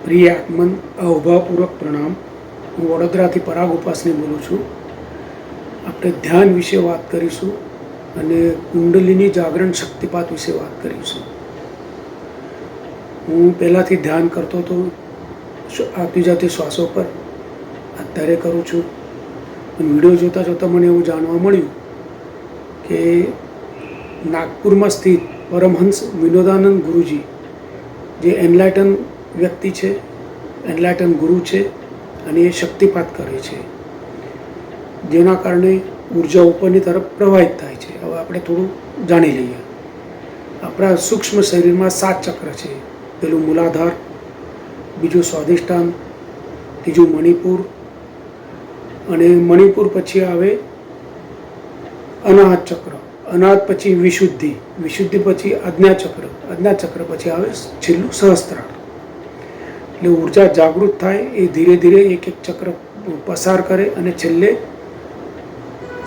પ્રિય આત્મન અવભાવપૂર્વક પ્રણામ. હું વડોદરાથી પરાગ ઉપાસની બોલું છું. આપણે ધ્યાન વિશે વાત કરીશું અને કુંડલીની જાગરણ શક્તિપાત વિશે વાત કરીશું. હું પહેલાંથી ધ્યાન કરતો હતો આવતી જાતી શ્વાસો પર, અત્યારે કરું છું. વિડીયો જોતાં જોતાં મને એવું જાણવા મળ્યું કે નાગપુરમાં સ્થિત પરમહંસ વિનોદાનંદ ગુરુજી, જે એનલાઇટન વ્યક્તિ છે, એનલાઇટન ગુરુ છે, અને એ શક્તિપાત કરે છે, જેના કારણે ઉર્જા ઉપરની તરફ પ્રવાહિત થાય છે. હવે આપણે થોડું જાણી લઈએ. આપણા સૂક્ષ્મ શરીરમાં 7 ચક્ર છે. પેલું મૂલાધાર, બીજું સ્વાધિષ્ઠાન, ત્રીજું મણિપુર, અને મણિપુર પછી આવે અનાહત ચક્ર, અનાહત પછી વિશુદ્ધિ, વિશુદ્ધિ પછી આજ્ઞા ચક્ર, આજ્ઞા ચક્ર પછી આવે છેલ્લું સહસ્ત્રાર. એટલે ઉર્જા જાગૃત થાય એ ધીરે ધીરે એક એક ચક્ર પસાર કરે અને છેલ્લે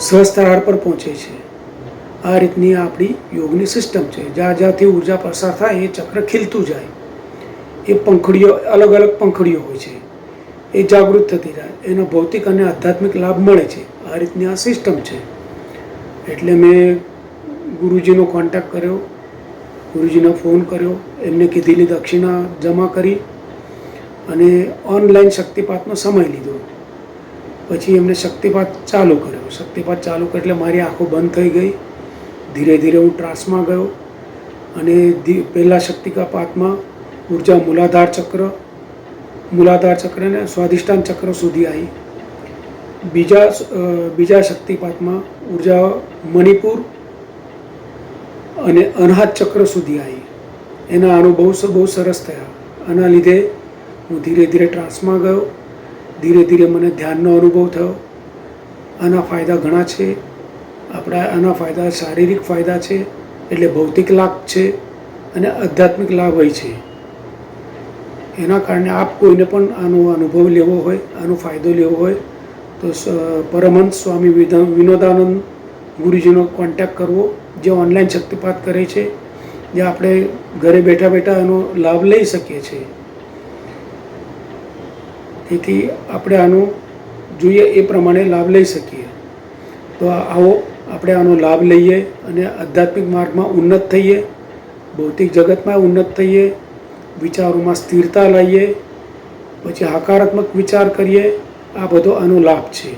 સહસ્ત્રાર પર પહોંચે છે. આ રીતની આપણી યોગની સિસ્ટમ છે. જ્યાં જ્યાંથી ઉર્જા પસાર થાય એ ચક્ર ખીલતું જાય. એ પંખડીઓ, અલગ અલગ પંખડીઓ હોય છે, એ જાગૃત થતી જાય. એનો ભૌતિક અને આધ્યાત્મિક લાભ મળે છે. આ રીતની આ સિસ્ટમ છે. એટલે મેં ગુરુજીનો કોન્ટેક્ટ કર્યો, ગુરુજીને ફોન કર્યો, એમને કીધેલી દક્ષિણા જમા કરી અને ઓનલાઈન શક્તિપાતનો સમય લીધો. પછી એમને શક્તિપાત ચાલુ કર્યો. શક્તિપાત ચાલુ કર્યો એટલે મારી આંખો બંધ થઈ ગઈ. ધીરે ધીરે હું ટ્રાન્સમાં ગયો અને પહેલાં શક્તિપાતમાં ઉર્જા મૂલાધાર ચક્રને સ્વાધિષ્ઠાન ચક્ર સુધી આવી. બીજા શક્તિપાતમાં ઉર્જા મણિપુર અને અનાહત ચક્ર સુધી આવી. એના અનુભવ બહુ સરસ થયા. આના લીધે હું ધીરે ધીરે ટ્રાન્સમાં ગયો. ધીરે ધીરે મને ધ્યાનનો અનુભવ થયો. આના ફાયદા ઘણા છે. આના ફાયદા શારીરિક ફાયદા છે, એટલે ભૌતિક લાભ છે, અને આધ્યાત્મિક લાભ હોય છે. એના કારણે આપ કોઈને પણ આનો અનુભવ લેવો હોય, આનો ફાયદો લેવો હોય તો પરમહંસ સ્વામી વિનોદાનંદ ગુરુજીનો કોન્ટેક્ટ કરવો, જે ઓનલાઈન શક્તિપાત કરે છે, જે આપણે ઘરે બેઠા બેઠા એનો લાભ લઈ શકીએ છીએ. તેથી આપણે આનો જોઈએ એ પ્રમાણે લાભ લઈ શકીએ. તો આવો આપણે આનો લાભ લઈએ અને આધ્યાત્મિક માર્ગમાં ઉન્નત થઈએ, ભૌતિક જગતમાં ઉન્નત થઈએ, વિચારોમાં સ્થિરતા લાવીએ, પછી હકારાત્મક વિચાર કરીએ. આ બધો આનો લાભ છે.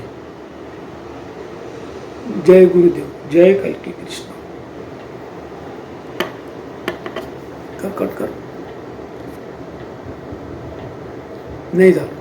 જય ગુરુદેવ, જય કલ્કી કૃષ્ણ. કટ નહીં થાય.